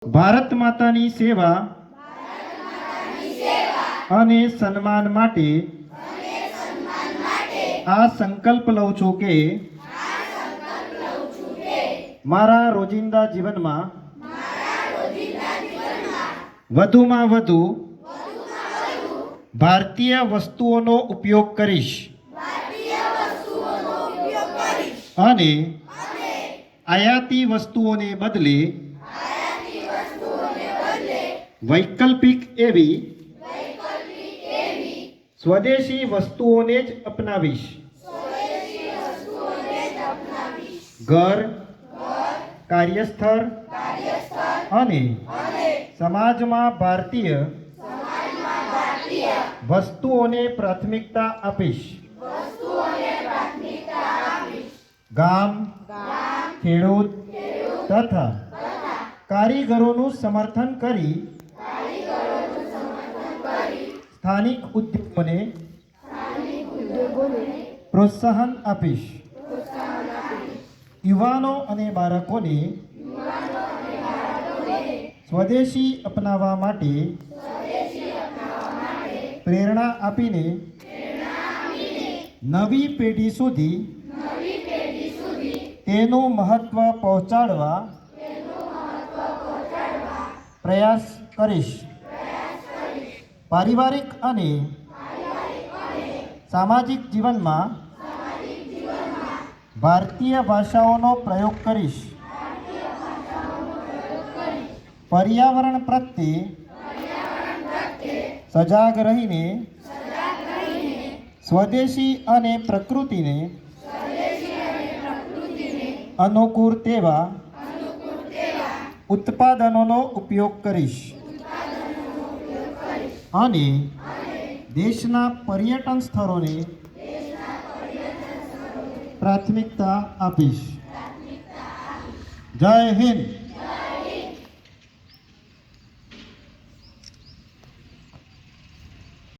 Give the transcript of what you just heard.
ભારત માતાની સેવા અને સન્માન માટે આ સંકલ્પ લઉં છું કે મારા રોજિંદા જીવનમાં વધુમાં વધુ ભારતીય વસ્તુઓનો ઉપયોગ કરીશ અને આયાતી વસ્તુઓને બદલે વૈકલ્પિક એવી સ્વદેશી વસ્તુઓને જ અપનાવીશ. ઘર, કાર્યસ્થળ અને સમાજમાં ભારતીય વસ્તુઓને પ્રાથમિકતા આપીશ. ગામ, ખેડૂત તથા કારીગરોનું સમર્થન કરી સ્થાનિક ઉદ્યોગોને પ્રોત્સાહન આપીશ. યુવાનો અને બાળકોને સ્વદેશી અપનાવવા માટે પ્રેરણા આપીને નવી પેઢી સુધી તેનું મહત્વ પહોંચાડવા પ્રયાસ કરીશ. પારિવારિક અને સામાજિક જીવનમાં ભારતીય ભાષાઓનો પ્રયોગ કરીશ. પર્યાવરણ પ્રત્યે સજાગ રહીને સ્વદેશી અને પ્રકૃતિને અનુકૂળ તેવા ઉત્પાદનોનો ઉપયોગ કરીશ અને દેશના પર્યટન સ્થળોને પ્રાથમિકતા આપીશ. જય હિન્દ.